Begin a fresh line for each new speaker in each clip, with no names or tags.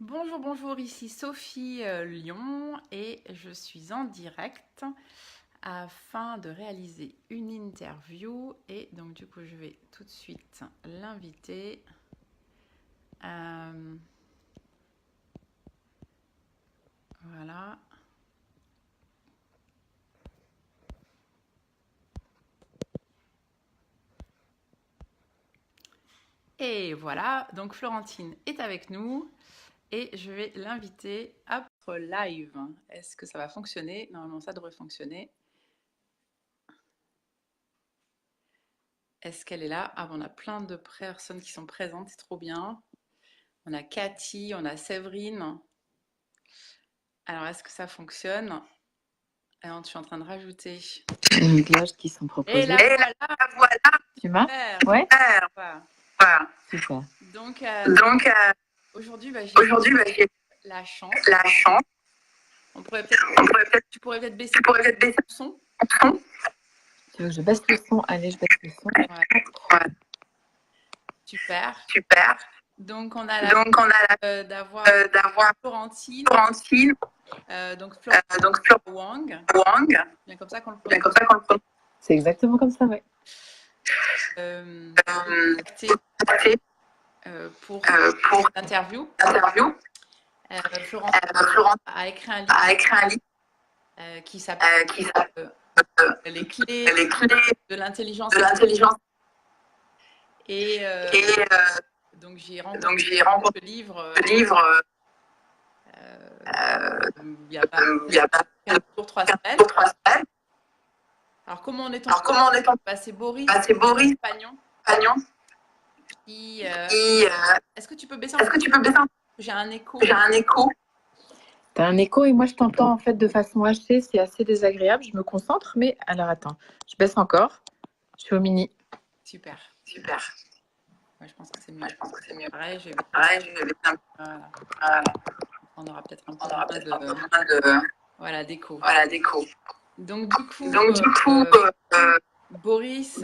Bonjour, bonjour, ici Sophie Lyon et je suis en direct afin de réaliser une interview et donc du coup je vais tout de suite l'inviter. Euh, voilà. Et voilà, donc Florentine est avec nous et je vais l'inviter à notre live. Est-ce que ça va fonctionner? Normalement ça devrait fonctionner. Est-ce qu'elle est là? Ah bon, on a plein de personnes qui sont présentes, c'est trop bien. On a Cathy, on a Séverine. Alors, est-ce que ça fonctionne? Alors, je suis en train de rajouter.
Les cloches qui sont proposées.
Et la voilà.
Tu m'as?
Super.
Ouais.
Voilà.
Super.
Donc, aujourd'hui,
Aujourd'hui,
j'ai la chance. On pourrait peut-être, tu pourrais peut-être baisser le son.
Tu veux que je baisse le son? Allez, je baisse le son.
Ouais. Super. Donc, on a d'avoir Florentine. Donc, Florentine Wang. Bien comme ça qu'on le prononce.
C'est exactement comme ça, ouais.
Pour l'interview. Florence a écrit un livre qui s'appelle Les clés de l'intelligence. Et donc j'ai rencontré le livre il y a pas 15 jours, 3 semaines. Alors comment on est tombé? C'est Boris Pagnon. Est-ce que tu peux baisser un peu? J'ai un écho.
T'as un écho et moi je t'entends en fait de façon hachée, c'est assez désagréable. Je me concentre, mais alors attends, je baisse encore. Je suis au mini.
Super. Ouais, je pense que c'est mieux. Pareil, je vais voilà. On aura peut-être un peu moins d'écho. Donc du coup, Boris,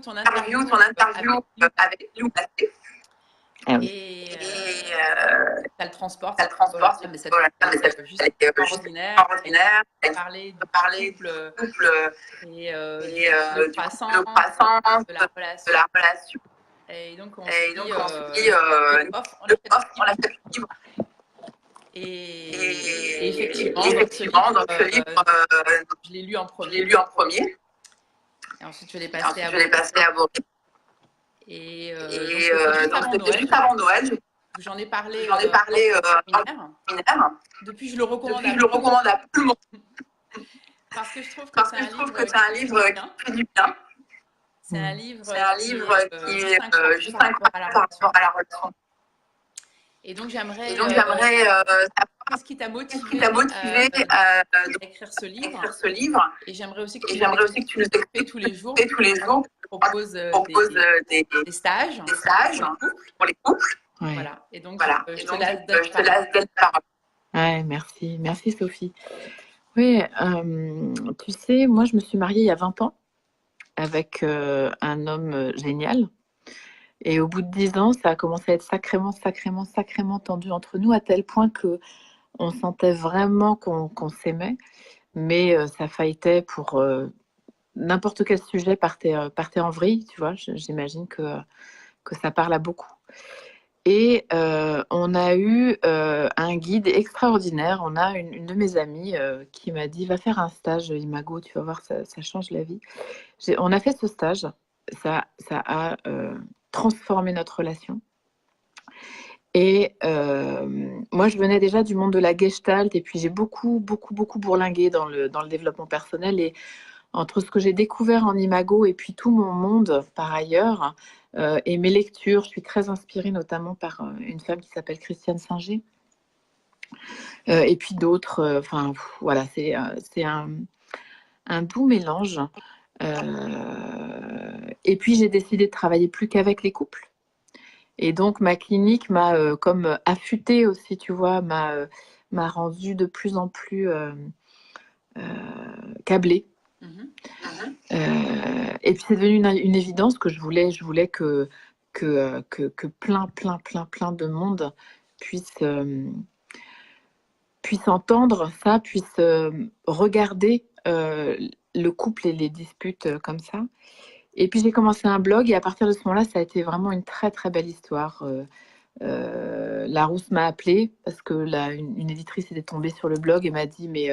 ton interview avec Lou.
Ah oui.
Et ça le transporte, mais c'est juste extraordinaire. Parler du couple et de croissance, de la relation. Et donc on s'est dit, on l'a fait vivre. Et effectivement, dans ce livre, je l'ai lu en premier. Et ensuite, je l'ai passé à Boris. Et donc, c'était juste avant Noël. J'en ai parlé en séminaire. Depuis, je le recommande à tout le monde. Parce que je trouve que c'est un livre qui fait du bien. C'est un livre qui est juste incroyable par rapport à la relation. Et donc, j'aimerais savoir qu'est-ce qui t'a motivé à écrire ce livre. Et j'aimerais aussi que tu nous expliques tous les jours. Je propose des stages pour les couples.
Ouais.
Voilà. Et donc, je te laisse donner la parole.
Ouais, merci Sophie. Oui, tu sais, moi je me suis mariée il y a 20 ans avec un homme génial. Et au bout de 10 ans, ça a commencé à être sacrément tendu entre nous, à tel point que on sentait vraiment qu'on s'aimait, mais ça faillitait pour n'importe quel sujet partait en vrille, tu vois. J'imagine que ça parle à beaucoup. Et on a eu un guide extraordinaire. On a une de mes amies qui m'a dit, va faire un stage Imago, tu vas voir, ça change la vie. On a fait ce stage, ça a transformé notre relation. Et moi, je venais déjà du monde de la Gestalt, et puis j'ai beaucoup bourlingué dans le développement personnel. Et entre ce que j'ai découvert en Imago et puis tout mon monde par ailleurs, et mes lectures, je suis très inspirée notamment par une femme qui s'appelle Christiane Singer. Et puis d'autres, enfin voilà, c'est un doux mélange. Et puis j'ai décidé de travailler plus qu'avec les couples. Et donc ma clinique m'a comme affûtée aussi, tu vois, m'a rendue de plus en plus câblée. Et puis c'est devenu une évidence que je voulais que plein de monde puisse, puisse entendre ça, puisse regarder le couple et les disputes comme ça. Et puis j'ai commencé un blog et à partir de ce moment-là, ça a été vraiment une très très belle histoire. Larousse m'a appelée parce que une éditrice était tombée sur le blog et m'a dit mais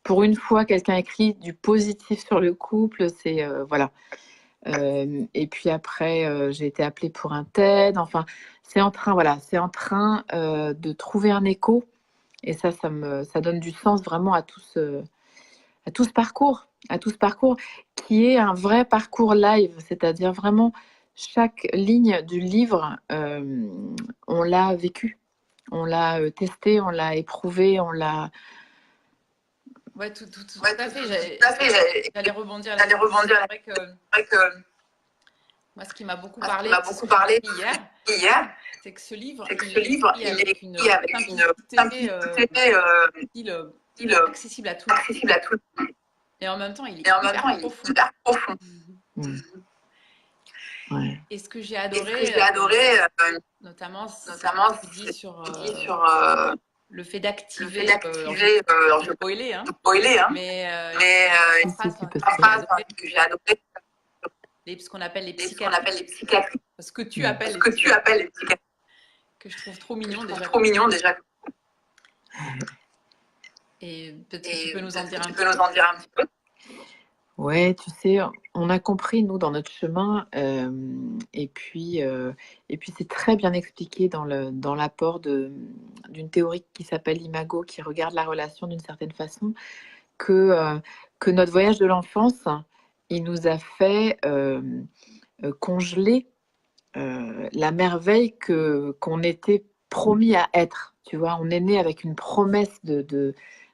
pour une fois quelqu'un écrit du positif sur le couple, c'est voilà. Et puis après j'ai été appelée pour un TED. Enfin c'est en train de trouver un écho et ça donne du sens vraiment à tout ce parcours, qui est un vrai parcours live, c'est-à-dire vraiment chaque ligne du livre, on l'a vécu, on l'a testé, on l'a éprouvé, on l'a...
Ouais, tout à fait. J'allais rebondir là-dessus. C'est vrai que moi, ce qui m'a beaucoup parlé hier, c'est que ce livre, il est écrit avec une simplicité accessible à tout. Et en même temps, il est hyper profond.
Ouais.
Et ce que j'ai adoré, notamment ce que tu dis sur le fait d'activer, je vais spoiler, hein, mais une phrase que j'ai adorée, ce qu'on appelle les psychiatries. Ce que tu appelles les psychiatries. Que je trouve trop mignon déjà. Et peut-être que tu peux nous en dire un petit peu.
Ouais, tu sais, on a compris, nous, dans notre chemin, et puis c'est très bien expliqué dans l'apport d'une théorie qui s'appelle Imago, qui regarde la relation d'une certaine façon, que notre voyage de l'enfance, il nous a fait congeler la merveille qu'on était promis à être. Tu vois, on est né avec une promesse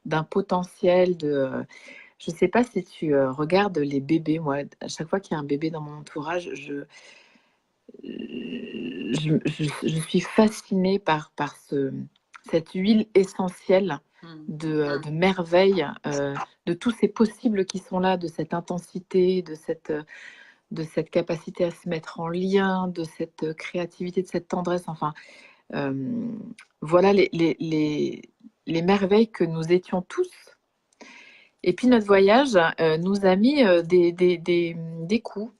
d'un potentiel, je ne sais pas si tu regardes les bébés. Moi, à chaque fois qu'il y a un bébé dans mon entourage, je suis fascinée par cette huile essentielle de merveille, de tous ces possibles qui sont là, de cette intensité, de cette capacité à se mettre en lien, de cette créativité, de cette tendresse. Enfin, voilà les merveilles que nous étions tous. Et puis notre voyage nous a mis des coups.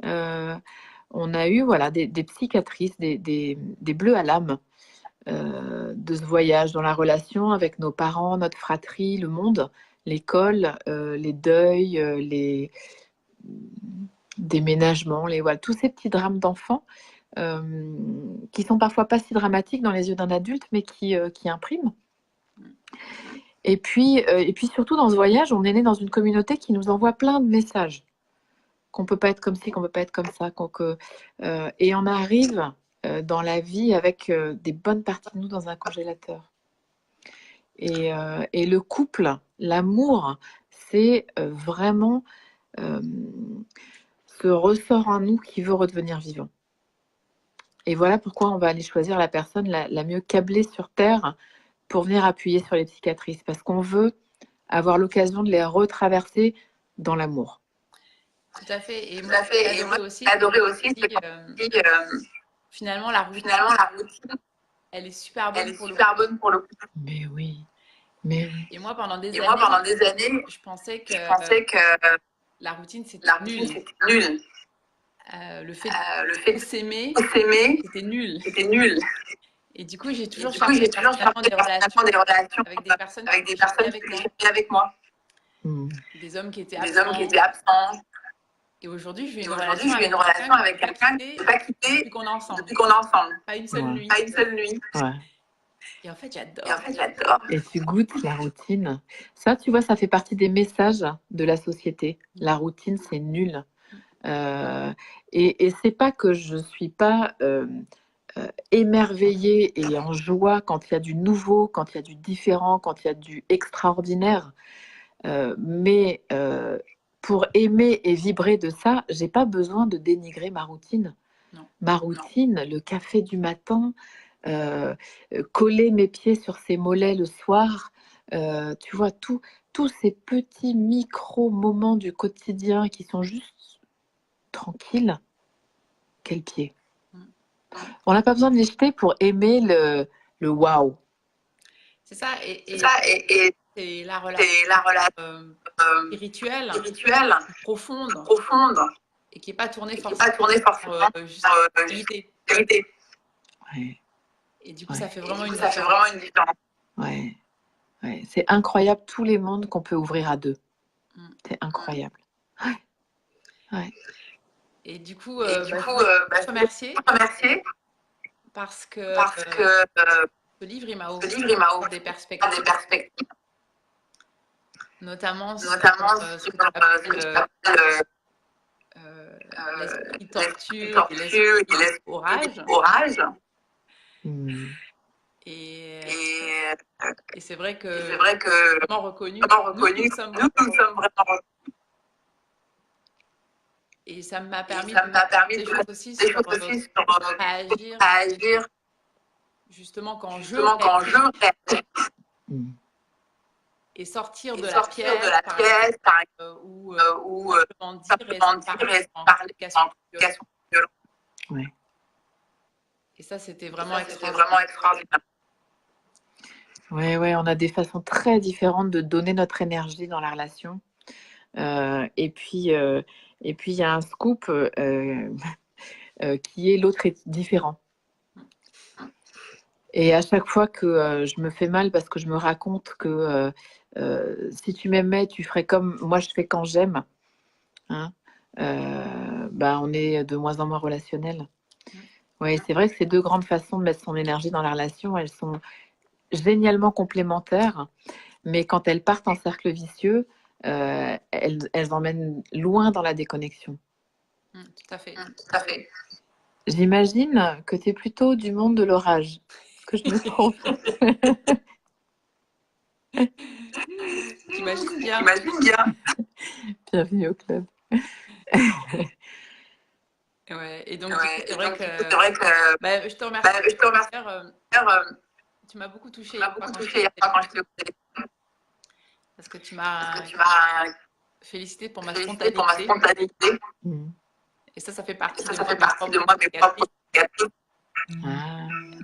On a eu des psychiatrices, des bleus à l'âme de ce voyage dans la relation avec nos parents, notre fratrie, le monde, l'école, les deuils, les déménagements, voilà, tous ces petits drames d'enfants qui sont parfois pas si dramatiques dans les yeux d'un adulte, mais qui impriment. Et puis surtout dans ce voyage, on est né dans une communauté qui nous envoie plein de messages. Qu'on peut pas être comme ci, qu'on peut pas être comme ça. Et on arrive dans la vie avec des bonnes parties de nous dans un congélateur. Et le couple, l'amour, c'est vraiment ce ressort en nous qui veut redevenir vivant. Et voilà pourquoi on va aller choisir la personne la mieux câblée sur Terre pour venir appuyer sur les psychiatrices, parce qu'on veut avoir l'occasion de les retraverser dans l'amour.
Tout à fait. Et moi, j'ai adoré aussi finalement, la routine, elle est super bonne pour le coup.
Mais oui.
Et moi, pendant des années, je pensais que la routine, c'était nul. Le fait de s'aimer, c'était nul. Et du coup, j'ai toujours cherché des relations avec des personnes qui étaient avec moi. Des hommes qui étaient absents. Et aujourd'hui, je vis une relation avec quelqu'un qui ne peut pas quitter depuis qu'on est ensemble. Pas une seule nuit.
Ouais.
Et en fait, j'adore.
Et tu goûtes la routine. Ça, tu vois, ça fait partie des messages de la société. La routine, c'est nul. Et c'est pas que je suis pas émerveillée et en joie quand il y a du nouveau, quand il y a du différent, quand il y a du extraordinaire. Mais pour aimer et vibrer de ça, j'ai pas besoin de dénigrer ma routine.
Non.
Ma routine, le café du matin, coller mes pieds sur ses mollets le soir, tu vois, tous ces petits micro-moments du quotidien qui sont juste tranquilles. Quel pied. On n'a pas besoin de les jeter pour aimer le waouh.
C'est ça,
C'est ça, et
c'est la
c'est la relation
spirituelle,
spirituelle
profonde,
profonde
et qui n'est pas tournée
et qui n'est pas tournée
forcément
forcément
juste
sur
la qualité.
qualité. Ouais,
Et du coup,
ouais.
ça fait vraiment une
Ça fait
différence.
vraiment une différence. Ouais, ouais. C'est incroyable tous les mondes qu'on peut ouvrir à deux. C'est incroyable. Ouais. Ouais.
Et du coup,
Et
je voulais te remercier parce que ce livre, il m'a ouvert des perspectives, notamment sur ce que tu appelles l'esprit tortue et l'esprit orage. Et c'est vrai que j'ai vraiment reconnu nous sommes vraiment. Et ça m'a permis de des choses aussi sur réagir justement quand je réagis. Et sortir de la pièce, ou simplement dire et parler en communication violente.
Ouais.
Et ça, c'était vraiment extraordinaire.
Ouais, ouais, on a des façons très différentes de donner notre énergie dans la relation. Et puis, il y a un scoop qui est l'autre est différent. Et à chaque fois que je me fais mal parce que je me raconte que si tu m'aimais, tu ferais comme moi je fais quand j'aime, hein, on est de moins en moins relationnel. Oui, c'est vrai que ces deux grandes façons de mettre son énergie dans la relation, elles sont génialement complémentaires, mais quand elles partent en cercle vicieux, elles emmènent loin dans la déconnexion.
Tout à fait.
J'imagine que tu es plutôt du monde de l'orage. Est-ce que je me trompe?
J'imagine bien.
Bienvenue au club.
Ouais, et donc, c'est vrai que je te remercie. Tu m'as beaucoup touchée hier quand je t'ai parce que tu m'as félicité pour ma spontanéité. Et ça fait partie de moi, mes propres cicatrices.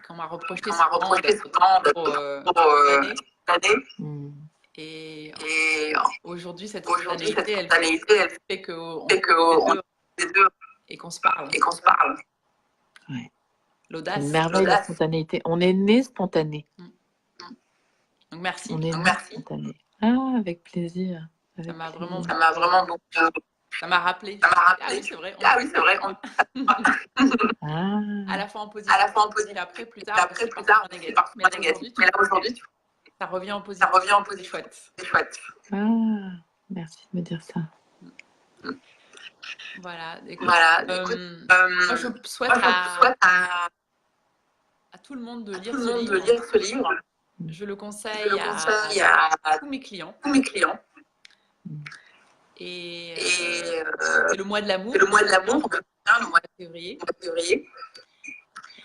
Qu'on m'a reproché souvent d'être et aujourd'hui, cette spontanéité, elle fait qu'on est deux et qu'on se parle.
Ouais.
L'audace.
C'est une merveille, la spontanéité. On est né spontané.
Donc merci.
On est né spontané. Ah, avec plaisir.
Ça m'a vraiment
beaucoup.
Ça m'a rappelé. Ah oui, c'est vrai. À la fois en positif, et après, plus tard, en négatif. Mais là, aujourd'hui, ça revient en positif. C'est chouette.
Ah, merci de me dire ça.
Voilà. Écoute, moi, je souhaite à tout le monde de lire ce livre. Je le conseille à tous mes clients. Et c'est le mois de l'amour. Le mois de février.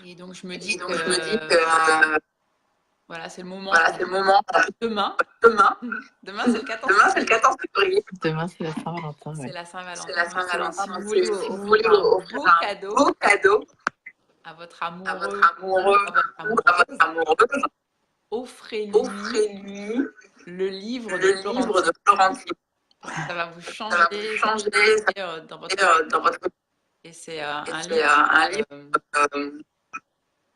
Et donc, je me dis que voilà, c'est le moment. Demain, c'est le 14 février.
Demain, c'est la Saint-Valentin.
C'est la Saint-Valentin. Si vous voulez offrir un beau cadeau à votre amoureux ou à votre amoureuse, offrez-lui le livre de Florentine. Ça va vous changer dans votre... Et c'est un livre,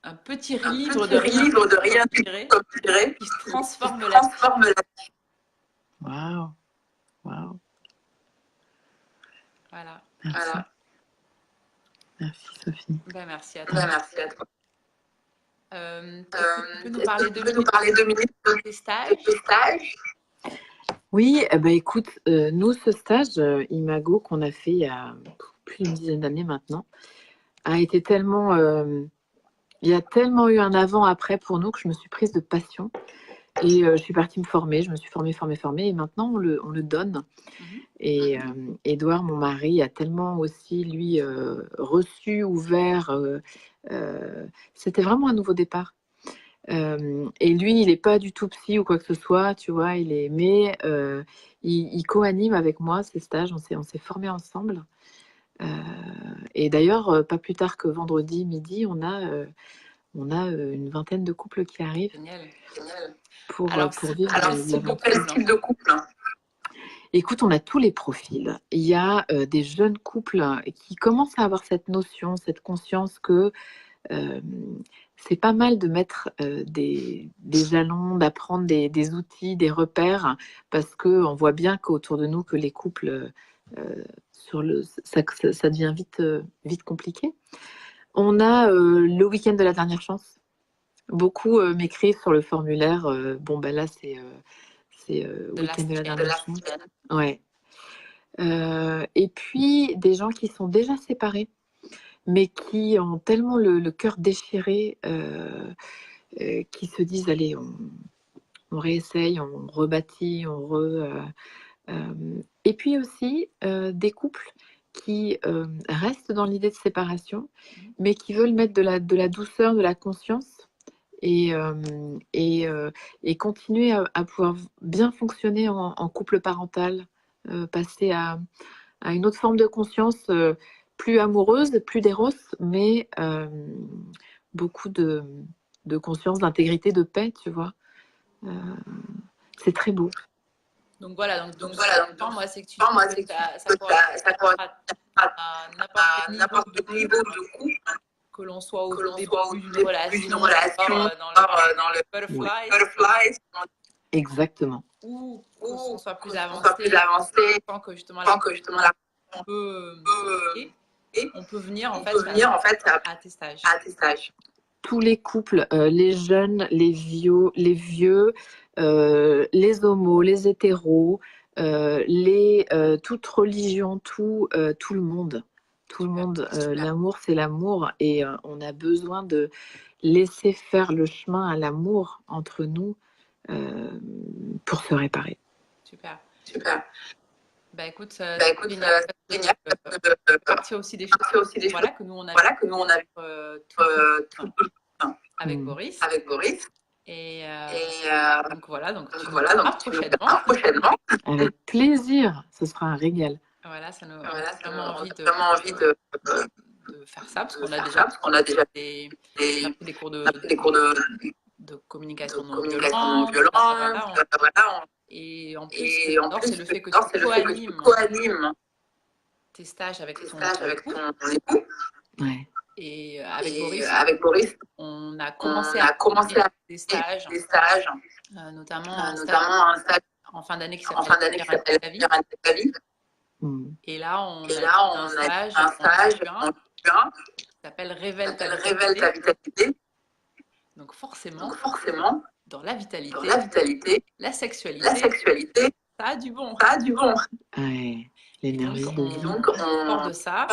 un petit livre de rien qui se transforme la vie.
Waouh.
Voilà.
Merci Sophie.
Merci à toi. Tu peux nous parler 2 minutes de tes stages?
Oui, écoute, nous, ce stage Imago qu'on a fait il y a plus d'une dizaine d'années maintenant, a été tellement... il y a tellement eu un avant-après pour nous que je me suis prise de passion. Et je suis partie me former, je me suis formée, et maintenant on le donne. Et Édouard, mon mari, a tellement aussi, lui, reçu, ouvert. C'était vraiment un nouveau départ. Et lui, il n'est pas du tout psy ou quoi que ce soit, tu vois, mais il co-anime avec moi ces stages, on s'est formés ensemble. Et d'ailleurs, pas plus tard que vendredi midi, on a une vingtaine de couples qui arrivent.
Génial.
Pour vivre
quel type de couple
Écoute, on a tous les profils. Il y a des jeunes couples qui commencent à avoir cette notion, cette conscience que c'est pas mal de mettre des jalons, d'apprendre des outils, des repères, parce qu'on voit bien qu'autour de nous, que les couples, ça devient vite compliqué. On a le week-end de la dernière chance. Beaucoup m'écrivent sur le formulaire, bon ben là c'est week-end de la dernière chance. Ouais. Et puis des gens qui sont déjà séparés, mais qui ont tellement le cœur déchiré, qui se disent allez, on réessaye, on rebâtit, et puis aussi des couples qui restent dans l'idée de séparation, mais qui veulent mettre de la douceur, de la conscience et continuer à pouvoir bien fonctionner en couple parental, passer à une autre forme de conscience, plus amoureuse, plus d'éros, mais beaucoup de conscience, d'intégrité, de paix, tu vois. C'est très beau.
Donc voilà, moi c'est que ça correspond à n'importe quel niveau de couple, que l'on soit au début d'une relation, dans le butterfly,
exactement,
ou qu'on soit plus avancé, tant que justement la on peut venir en fait à tes stages.
Tous les couples, les jeunes, les vieux, les homos, les hétéros, toute religion, tout le monde. Tout le monde, l'amour c'est l'amour, et on a besoin de laisser faire le chemin à l'amour entre nous pour se réparer.
Super. Bah écoute, génial. Partir aussi des choses que nous on a tout avec Boris. Et donc voilà, tu verras prochainement.
Avec plaisir, ce sera un régal.
Voilà, ça nous a vraiment envie de faire ça, parce qu'on a déjà des cours de communication non violente. Et en plus, c'est le fait que tu co-animes tes stages avec ton époux.
Ouais.
Et avec Boris, on a commencé à des stages, notamment un stage en fin d'année qui s'appelle ta vie. Et là, on a un stage en juin qui s'appelle Révèle ta vitalité. Donc forcément, dans la vitalité, la sexualité, ça a du bon.
Ouais, l'énergie.
Donc, hors de ça,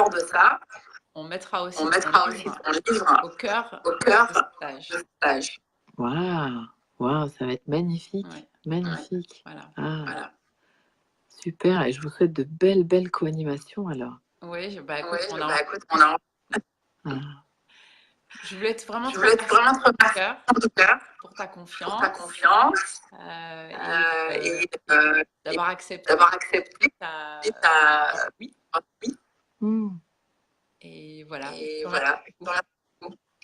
on mettra aussi son livre au cœur de ce stage.
Waouh, ça va être magnifique.
Ouais.
Magnifique.
Voilà.
Voilà. Super, et je vous souhaite de belles co-animations alors.
Oui, écoute, on a... Je voulais être vraiment te remercier pour ta confiance, et d'avoir accepté ta oui. Et voilà.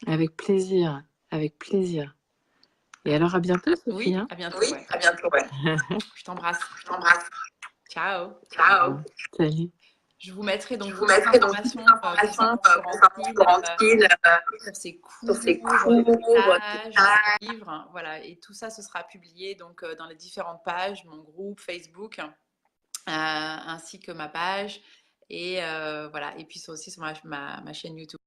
Avec plaisir. Et alors à bientôt, Sophie.
Oui, à bientôt. Ouais. Je t'embrasse. Ciao.
Salut.
Je vous mettrai donc des informations sur ces cours, stages, livres, voilà, et tout ça, ce sera publié donc dans les différentes pages, mon groupe Facebook, ainsi que ma page, et voilà, et puis aussi sur ma chaîne YouTube.